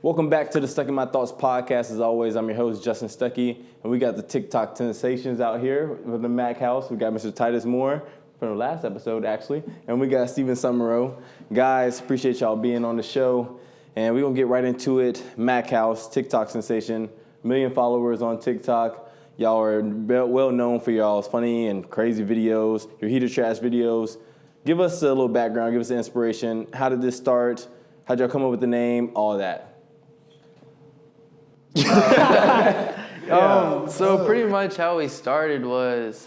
Welcome back to the Stuck in My Thoughts podcast. As always, I'm your host, Justin Stuckey, and we got the TikTok sensations out here with the Machouse. We got Mr. Titus Moore from the last episode, actually, and we got Steven Summerow. Guys, appreciate y'all being on the show, and we're going to get right into it. Machouse, TikTok sensation, 1 million followers on TikTok. Y'all are well known for y'all's funny and crazy videos, your heater trash videos. Give us a little background, give us the inspiration. How did this start? How'd y'all come up with the name? All that. So pretty much how we started was,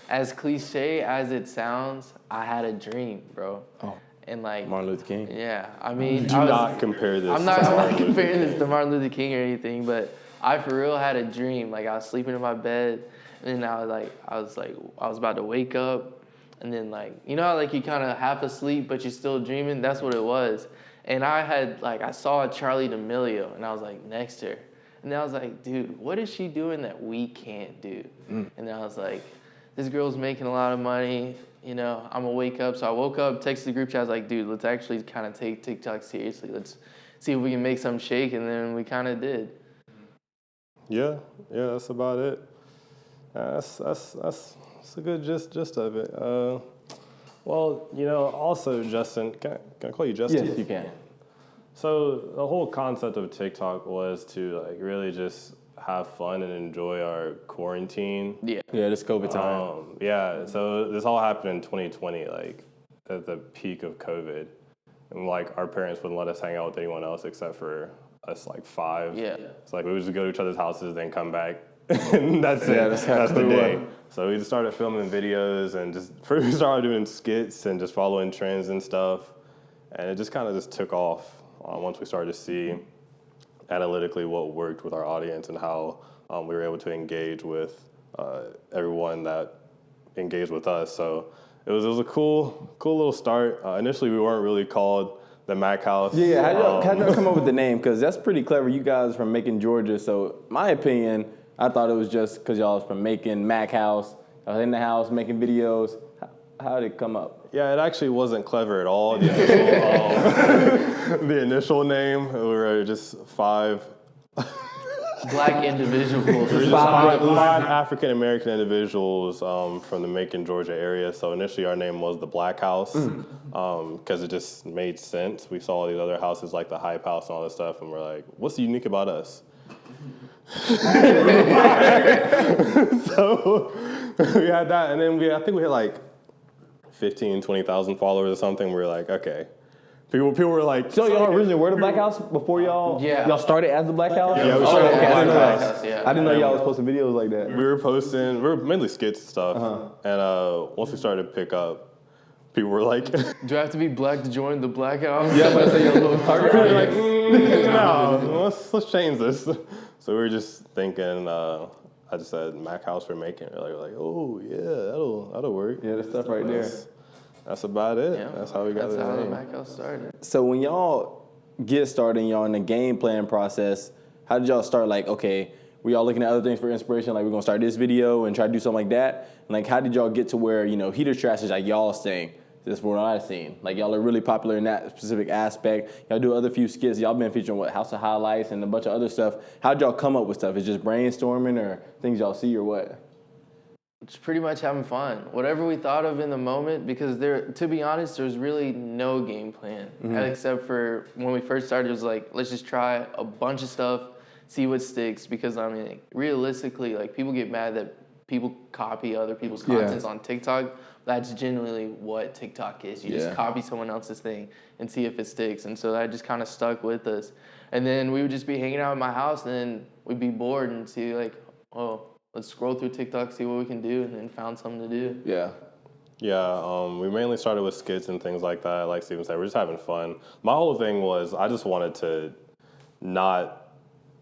as cliche as it sounds, I had a dream, bro. Oh. And like Martin Luther King. Yeah, I mean, Do not compare this. I'm not comparing this to Martin Luther King or anything, but I for real had a dream. Like I was sleeping in my bed, and then I was about to wake up, and then you know how like you kind of half asleep but you're still dreaming. That's what it was. And I saw Charlie D'Amelio, and I was like next to her. And then I was like, dude, what is she doing that we can't do? And then I was like, this girl's making a lot of money. You know, I'm going to wake up. So I woke up, texted the group chat. I was like, dude, let's actually kind of take TikTok seriously. Let's see if we can make something shake. And then we kind of did. Yeah, that's about it. That's a good gist of it. Well, you know, also, Justin, can I call you Justin? Yes, you can. So the whole concept of TikTok was to really just have fun and enjoy our quarantine. Yeah, this COVID time. So this all happened in 2020, at the peak of COVID. And our parents wouldn't let us hang out with anyone else except for us five. Yeah. It's we would just go to each other's houses, then come back. And that's it. Yeah, that's the day. So we just started filming videos and we started doing skits and just following trends and stuff. And it just kind of just took off once we started to see analytically what worked with our audience and how we were able to engage with everyone that engaged with us. So it was a cool little start. Initially, we weren't really called the Machouse. Yeah, how'd y'all come up with the name? Because that's pretty clever. You guys from Macon, Georgia. So my opinion, I thought it was just because y'all was from Macon, Machouse. I was in the house making videos. How did it come up? Yeah, it actually wasn't clever at all. The initial name, we were just five black individuals. Five African American individuals from the Macon, Georgia area. So initially our name was the Black House because it just made sense. We saw these other houses like the Hype House and all this stuff, and we're like, what's unique about us? So we had that, and then I think we had 15, 20,000 followers or something. We were like, okay. People were like... So y'all originally were the Black House before y'all... Yeah. Y'all started as the Black House? Yeah, we started as the Black House. I didn't know y'all was posting videos like that. We were mainly skits and stuff. And once we started to pick up, people were like... Do I have to be black to join the Black House? Yeah, but say your little target. We were like, no, let's change this. So we were just thinking... I just said Machouse for Macon. We're like, oh yeah, that'll work. Yeah, the stuff right there. That's about it. Yeah, that's how we got the name. Machouse started. So when y'all get started and y'all in the game plan process, how did y'all start? Okay, were y'all looking at other things for inspiration? We're gonna start this video and try to do something like that. And how did y'all get to where heater trash is y'all's thing? That's what I've seen. Y'all are really popular in that specific aspect. Y'all do other few skits. Y'all been featuring House of Highlights and a bunch of other stuff. How'd y'all come up with stuff? Is it just brainstorming or things y'all see or what? Just pretty much having fun. Whatever we thought of in the moment, because to be honest, there's really no game plan. Except for when we first started, it was let's just try a bunch of stuff, see what sticks. Because realistically, people get mad that people copy other people's contents on TikTok. That's genuinely what TikTok is. You just copy someone else's thing and see if it sticks. And so that just kind of stuck with us. And then we would just be hanging out in my house, and then we'd be bored and see let's scroll through TikTok, see what we can do, and then found something to do. Yeah. Yeah, we mainly started with skits and things like that. Like Steven said, we're just having fun. My whole thing was I just wanted to not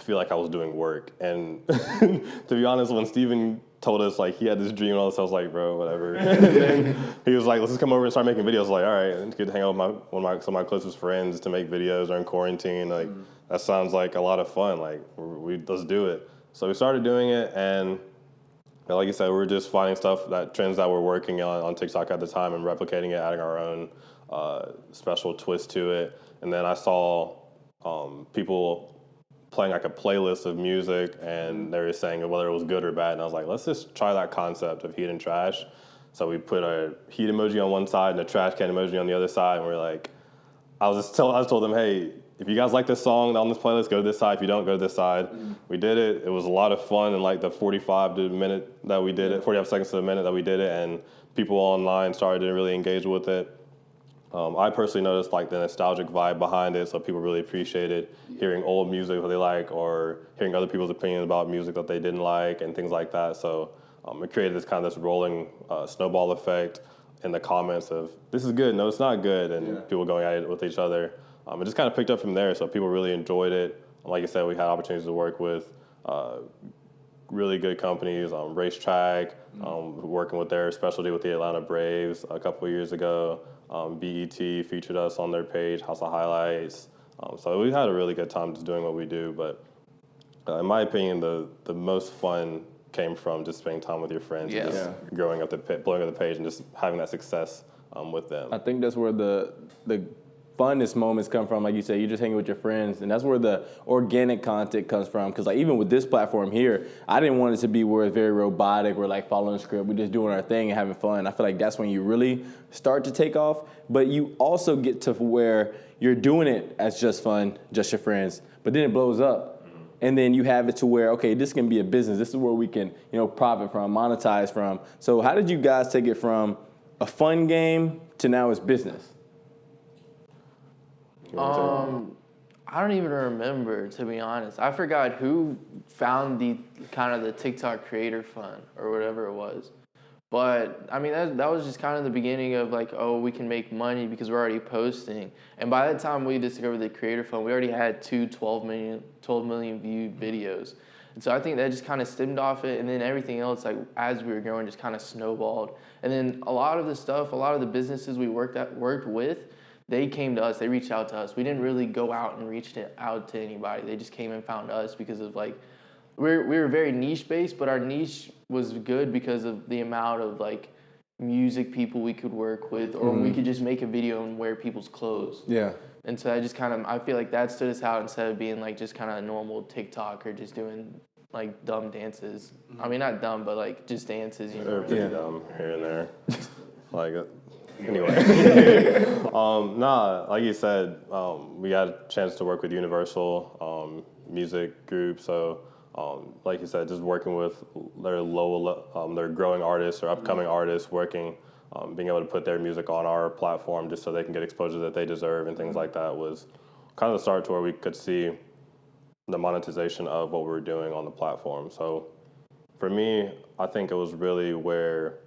feel like I was doing work. And to be honest, when Steven told us he had this dream and all this, I was like, bro, whatever. And then he was like, let's just come over and start making videos. All right, it's good to hang out with some of my closest friends to make videos during quarantine. That sounds like a lot of fun. Let's do it. So we started doing it, and like you said, we were just finding trends that we're working on TikTok at the time and replicating it, adding our own special twist to it. And then I saw people playing like a playlist of music, and they were saying whether it was good or bad. And I was like, let's just try that concept of heat and trash. So we put a heat emoji on one side and a trash can emoji on the other side, and we're like, I told them, hey, if you guys like this song on this playlist, go to this side. If you don't, go to this side. We did it. It was a lot of fun in like the 45 seconds to the minute that we did it, and people online started to really engage with it. I personally noticed like the nostalgic vibe behind it, so people really appreciated hearing old music that they like, or hearing other people's opinions about music that they didn't like, and things like that. So it created this rolling snowball effect in the comments of, this is good, no, it's not good, and people going at it with each other. It just kind of picked up from there, so people really enjoyed it. Like I said, we had opportunities to work with really good companies, Racetrack, working with their specialty with the Atlanta Braves a couple of years ago. BET featured us on their page, House of Highlights. So we had a really good time just doing what we do. But in my opinion, the most fun came from just spending time with your friends, and just blowing up the page, and just having that success with them. I think that's where the funnest moments come from. Like you said, you're just hanging with your friends, and that's where the organic content comes from. Because like even with this platform here, I didn't want it to be where it's very robotic. We're like following the script. We're just doing our thing and having fun. I feel like that's when you really start to take off. But you also get to where you're doing it as just fun, just your friends. But then it blows up. And then you have it to where, okay, this can be a business. This is where we can, profit from, monetize from. So how did you guys take it from a fun game to now it's business? I don't even remember, to be honest. I forgot who found the TikTok creator fund or whatever it was. But I mean, that was just kind of the beginning of like, oh, we can make money because we're already posting. And by the time we discovered the creator fund, we already had 12 million viewed videos. And so I think that just kind of stemmed off it. And then everything else, like as we were growing, just kind of snowballed. And then a lot of the businesses we worked with, they came to us, they reached out to us. We didn't really go out and reach out to anybody. They just came and found us because of like, we were very niche based, but our niche was good because of the amount of like music people we could work with, or we could just make a video and wear people's clothes. Yeah. And so I feel like that stood us out instead of being like just kind of a normal TikTok or just doing like dumb dances. I mean, not dumb, but like just dances, They're pretty dumb here and there. Anyway, like you said, we got a chance to work with Universal Music Group. So, like you said, just working with their growing artists or upcoming artists, being able to put their music on our platform just so they can get exposure that they deserve and things like that was kind of the start to where we could see the monetization of what we were doing on the platform. So, for me, I think it was really where,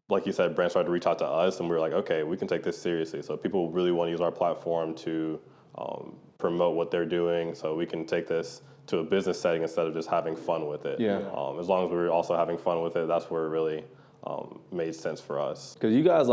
like you said, brands started to reach out to us, and we were like, okay, we can take this seriously. So people really want to use our platform to promote what they're doing, so we can take this to a business setting instead of just having fun with it. Yeah. As long as we were also having fun with it, that's where it really made sense for us. Because you guys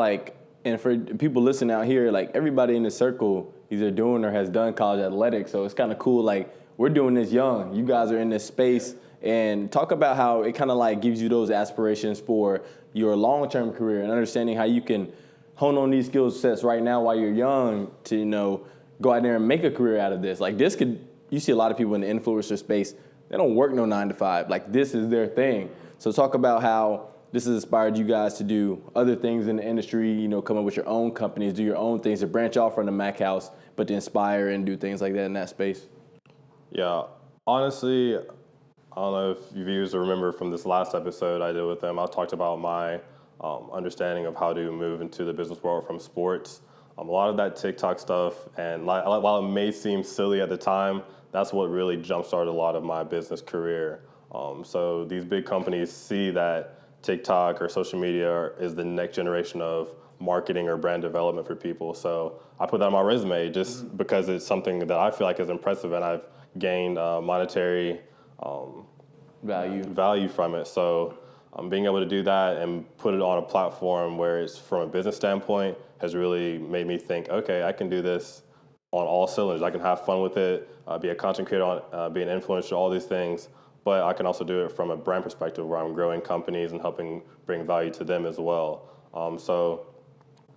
and for people listening out here, like everybody in the circle either doing or has done college athletics, so it's kind of cool. Like we're doing this young. You guys are in this space, and talk about how it kind of like gives you those aspirations for your long-term career and understanding how you can hone on these skill sets right now while you're young to, go out there and make a career out of this. Like you see a lot of people in the influencer space, they don't work no 9 to 5. Like this is their thing. So talk about how this has inspired you guys to do other things in the industry, come up with your own companies, do your own things, to branch off from the Machouse, but to inspire and do things like that in that space. Yeah, honestly, I don't know if you viewers remember from this last episode I did with them, I talked about my understanding of how to move into the business world from sports. A lot of that TikTok stuff, and while it may seem silly at the time, that's what really jump-started a lot of my business career. So these big companies see that TikTok or social media is the next generation of marketing or brand development for people. So I put that on my resume just because it's something that I feel like is impressive, and I've gained monetary value from it. So being able to do that and put it on a platform where it's from a business standpoint has really made me think, okay, I can do this on all cylinders. I can have fun with it, be a content creator, be an influencer, all these things. But I can also do it from a brand perspective where I'm growing companies and helping bring value to them as well. So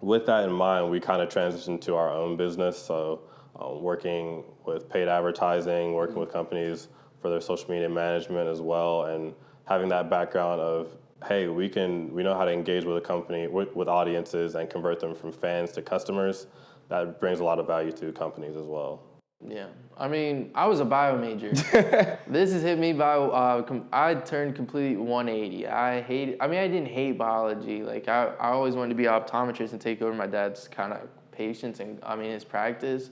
with that in mind, we kind of transitioned to our own business. So working with paid advertising, working with companies for their social media management as well, and having that background of, hey, we know how to engage with a company, with audiences and convert them from fans to customers. That brings a lot of value to companies as well. Yeah, I mean, I was a bio major. This has hit me by, I turned complete 180. I didn't hate biology. Like, I always wanted to be an optometrist and take over my dad's kind of patients and, his practice.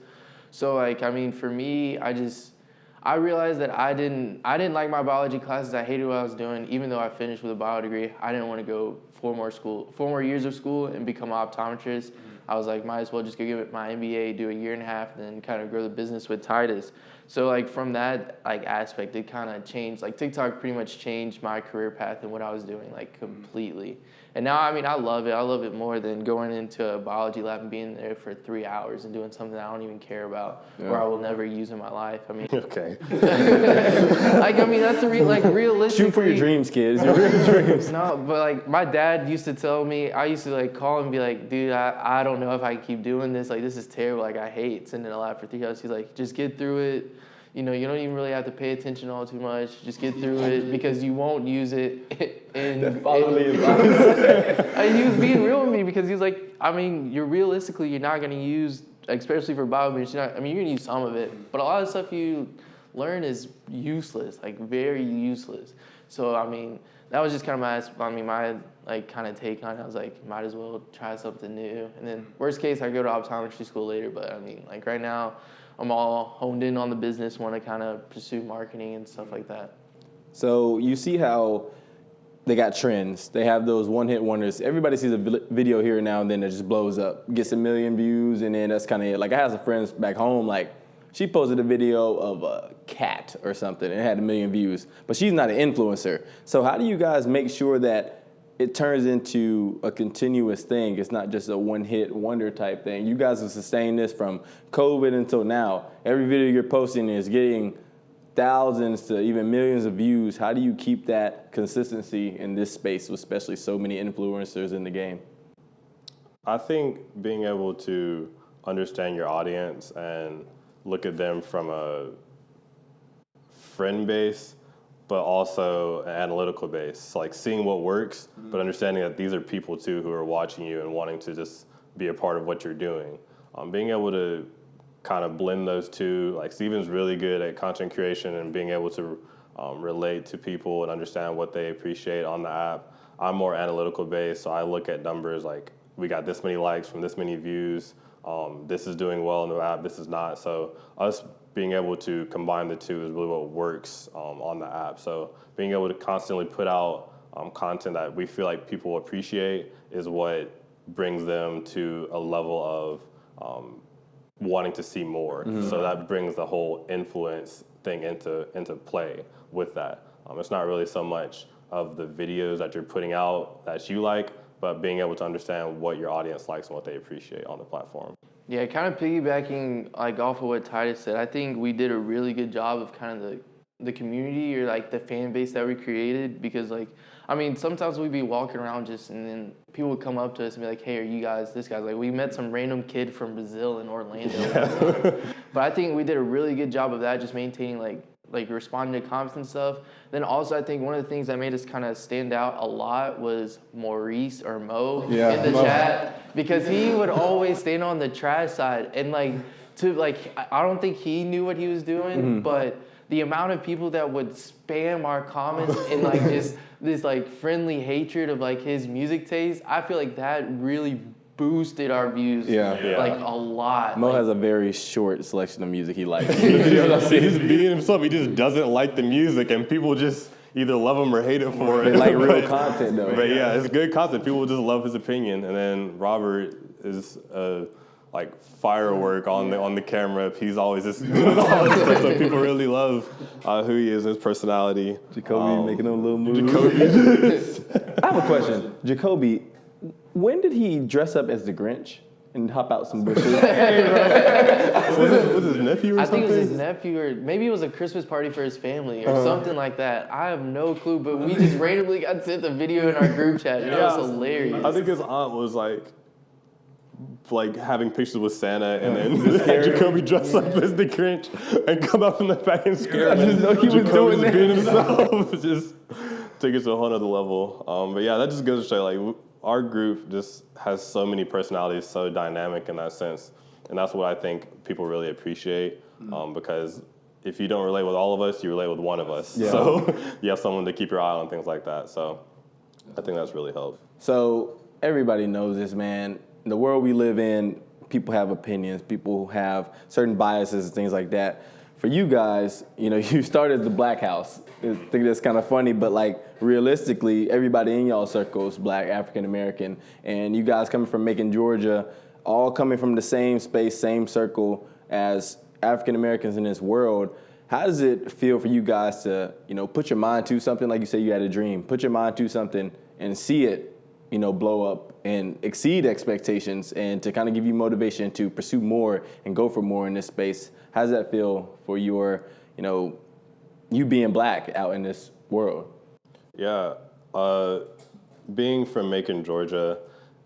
So, like, for me, I realized that I didn't like my biology classes. I hated what I was doing. Even though I finished with a bio degree, I didn't want to go 4 more years of school and become an optometrist. I was like, might as well just go give it my MBA, do a year and a half, and then kind of grow the business with Titus. So like from that aspect, it kind of changed. Like TikTok pretty much changed my career path and what I was doing completely. And now, I love it. I love it more than going into a biology lab and being there for 3 hours and doing something I don't even care about or I will never use in my life. Okay. That's realistically. Shoot for your dreams, kids. Your real dreams. No, but my dad used to tell me, I used to call him and be like, dude, I don't know if I can keep doing this. Like, this is terrible. Like, I hate sitting in a lab for 3 hours. He's like, just get through it. You don't even really have to pay attention all too much. Just get through it because you won't use it. Follow me advice. He was being real with me because he was like, you're not going to use, especially for biomechanics, you're going to use some of it. But a lot of stuff you learn is useless, very useless. So, that was just kind of my kind of take on it. I was like, might as well try something new. And then worst case, I go to optometry school later. But right now, I'm all honed in on the business, want to kind of pursue marketing and stuff like that. So you see how they got trends. They have those one-hit wonders. Everybody sees a video here and now and then that just blows up, gets 1 million views, and then that's kind of it. Like I have some friends back home, she posted a video of a cat or something and it had 1 million views, but she's not an influencer. So how do you guys make sure that it turns into a continuous thing? It's not just a one-hit wonder type thing. You guys have sustained this from COVID until now. Every video you're posting is getting thousands to even millions of views. How do you keep that consistency in this space, especially so many influencers in the game? I think being able to understand your audience and look at them from a friend base, but also an analytical base, like seeing what works, but understanding that these are people too who are watching you and wanting to just be a part of what you're doing. Being able to kind of blend those two, like Steven's really good at content creation and being able to relate to people and understand what they appreciate on the app. I'm more analytical based, so I look at numbers like we got this many likes from this many views, this is doing well in the app, this is not. So us being able to combine the two is really what works on the app. So being able to constantly put out content that we feel like people appreciate is what brings them to a level of wanting to see more. Mm-hmm. So that brings the whole influence thing into play with that. It's not really so much of the videos that you're putting out that you like, but being able to understand what your audience likes and what they appreciate on the platform. Yeah, kind of piggybacking off of what Titus said, I think we did a really good job of kind of the community or the fan base that we created because sometimes we'd be walking around and then people would come up to us and be like, hey, are you guys this guy? We met some random kid from Brazil in Orlando. Yeah. But I think we did a really good job of that, just maintaining responding to comments and stuff. Then also I think one of the things that made us kind of stand out a lot was Maurice or Mo in the chat because he would always stand on the trash side and I don't think he knew what he was doing, but the amount of people that would spam our comments and just this friendly hatred of his music taste, I feel like that really boosted our views a lot. Mo has a very short selection of music he likes. He's being himself. He just doesn't like the music, and people just either love him or hate him for it. They like real content, though. But yeah, it's good content. People just love his opinion. And then Robert is firework on the camera. He's always just doing all this stuff. So people really love who he is, his personality. Jacoby making them little moves. I have a question. Jacoby, when did he dress up as the Grinch and hop out some bushes? Was his nephew or something? I think it was his nephew, or maybe it was a Christmas party for his family or something like that. I have no clue, but we just randomly got sent the video in our group chat, and it was hilarious. I think his aunt was like having pictures with Santa and then had Jacoby dress up as the Grinch and come up from the back and scare him. I just know he was doing that. Being himself. Just take it to a whole other level. But yeah, that just goes to show like our group just has so many personalities, so dynamic in that sense. And that's what I think people really appreciate because if you don't relate with all of us, you relate with one of us. Yeah. So you have someone to keep your eye on, things like that. So I think that's really helped. So everybody knows this, man. In the world we live in, people have opinions. People have certain biases and things like that. For you guys, you know, you started the Black House. I think that's kind of funny, but like realistically, everybody in y'all circle is Black, African American, and you guys coming from Macon, Georgia, all coming from the same space, same circle as African Americans in this world. How does it feel for you guys to, you know, put your mind to something, like you say you had a dream, put your mind to something and see it, you know, blow up and exceed expectations and to kind of give you motivation to pursue more and go for more in this space? How does that feel for your, you know, you being Black out in this world? Yeah, being from Macon, Georgia,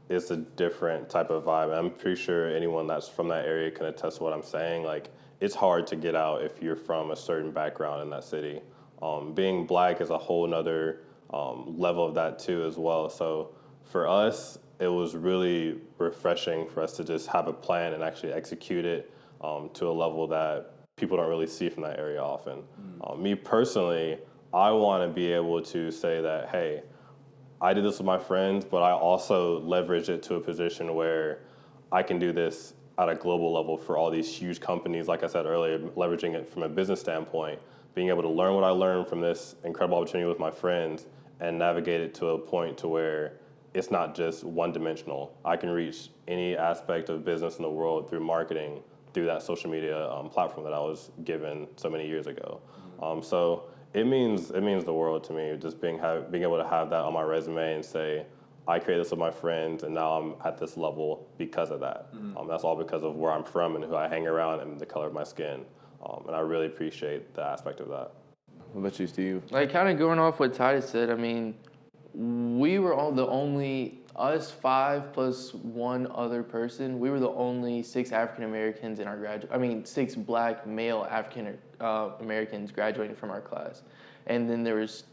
is a different type of vibe. I'm pretty sure anyone that's from that area can attest to what I'm saying. Like, it's hard to get out if you're from a certain background in that city. Being Black is a whole nother level of that too as well. So for us, it was really refreshing for us to just have a plan and actually execute it to a level that people don't really see from that area often. Me personally, I want to be able to say that, hey, I did this with my friends, but I also leveraged it to a position where I can do this at a global level for all these huge companies. Like I said earlier, leveraging it from a business standpoint, being able to learn what I learned from this incredible opportunity with my friends and navigate it to a point to where it's not just one-dimensional. I can reach any aspect of business in the world through marketing, through that social media platform that I was given so many years ago. So it means the world to me, just being able to have that on my resume and say, I created this with my friends, and now I'm at this level because of that. That's all because of where I'm from and who I hang around and the color of my skin. And I really appreciate the aspect of that. What about you, Steve? Like, kind of going off what Titus said, I mean, we were all the only, us 5 plus one other person, we were the only 6 African Americans in our 6 Black male African Americans graduating from our class. And then there was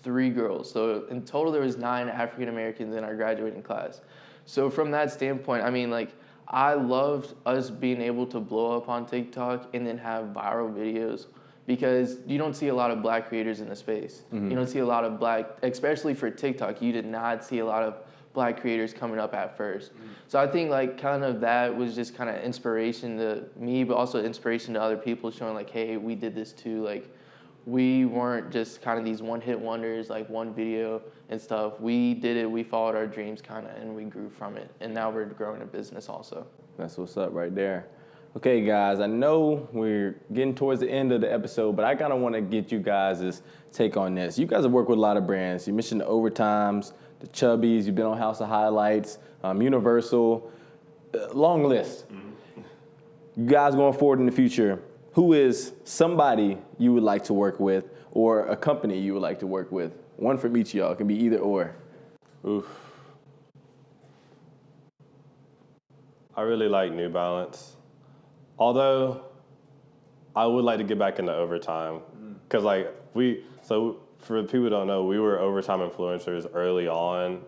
3 girls. So in total, there was 9 African Americans in our graduating class. So from that standpoint, I mean, like, I loved us being able to blow up on TikTok and then have viral videos, because you don't see a lot of Black creators in the space. You don't see a lot of Black, especially for TikTok, you did not see a lot of Black creators coming up at first. So I think like kind of that was just kind of inspiration to me, but also inspiration to other people, showing like, hey, we did this too. Like, we weren't just kind of these one-hit wonders, like one video and stuff. We did it, we followed our dreams kind of, and we grew from it. And now we're growing a business also. That's what's up right there. Okay, guys, I know we're getting towards the end of the episode, but I kind of want to get you guys' take on this. You guys have worked with a lot of brands. You mentioned the Overtimes, the Chubbies, you've been on House of Highlights, Universal, long list. You guys going forward in the future, who is somebody you would like to work with or a company you would like to work with? One from each of y'all. It can be either or. Oof. I really like New Balance. Although, I would like to get back into Overtime. Because, for people who don't know, we were Overtime influencers early on.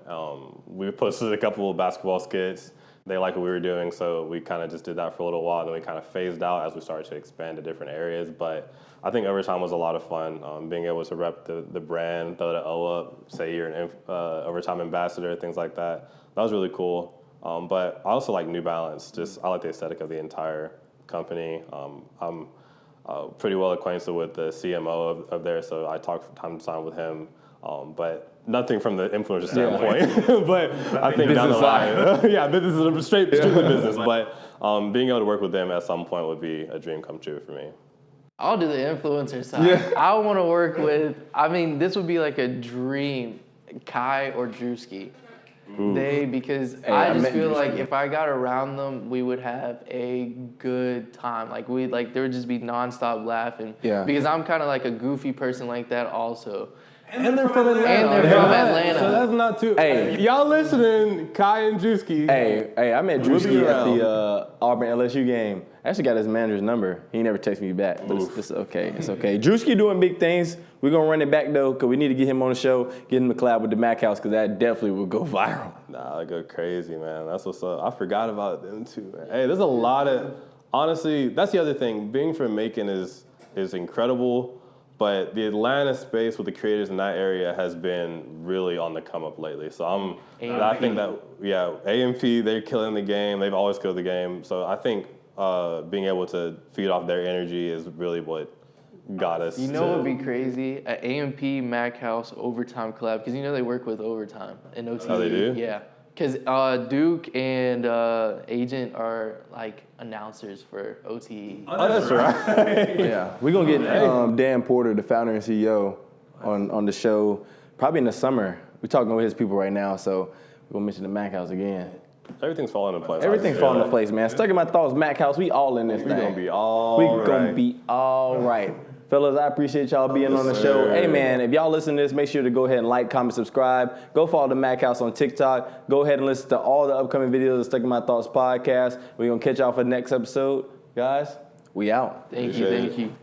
We posted a couple of basketball skits. They liked what we were doing, so we kind of just did that for a little while, and then we kind of phased out as we started to expand to different areas. But I think Overtime was a lot of fun, being able to rep the brand, throw the O up, say you're an Overtime ambassador, things like that. That was really cool. But I also like New Balance. I like the aesthetic of the entire company. I'm pretty well acquainted with the CMO of there, so I talk from time to time with him. But nothing from the influencer standpoint. But I think down the line, this is a strictly business. But being able to work with them at some point would be a dream come true for me. I'll do the influencer side. Yeah. I want to work with, this would be like a dream, Kai or Drewski. Because I just feel like if I got around them, we would have a good time. Like there would just be nonstop laughing. Yeah. Because I'm kind of like a goofy person like that also. And they're from Atlanta. And they're from Atlanta. So that's not too. Hey. Y'all listening, Kai and Drewski. Hey, I met We'll be Drewski at around. the Auburn LSU game. I actually got his manager's number. He never texted me back, but it's okay. It's okay. Drewski doing big things. We're going to run it back, though, because we need to get him on the show, get him to collab with the Machouse, because that definitely will go viral. Nah, they go crazy, man. That's what's up. I forgot about them, too, man. Hey, there's a lot of... Honestly, that's the other thing. Being from Macon is incredible, but the Atlanta space with the creators in that area has been really on the come up lately. So I think that, yeah, AMP, they're killing the game. They've always killed the game. So I think being able to feed off their energy is really what got us. You know what would be crazy? An AMP Machouse overtime collab, because you know they work with overtime and OTE. Oh, they do? Yeah. Because Duke and Agent are like announcers for OTE. Oh, that's right. Yeah, we're going to get Dan Porter, the founder and CEO, on the show probably in the summer. We're talking with his people right now, so we're going to mention the Machouse again. Everything's falling into place. Everything's falling into place, man. Stuck in my thoughts, Machouse, we all in this thing. We're going to be all We're going to be all right. Fellas, I appreciate y'all being on the show. sir. Hey, man, if y'all listen to this, make sure to go ahead and like, comment, subscribe. Go follow the Machouse on TikTok. Go ahead and listen to all the upcoming videos of Stuck in My Thoughts podcast. We're going to catch y'all for the next episode. Guys, we out. Thank you.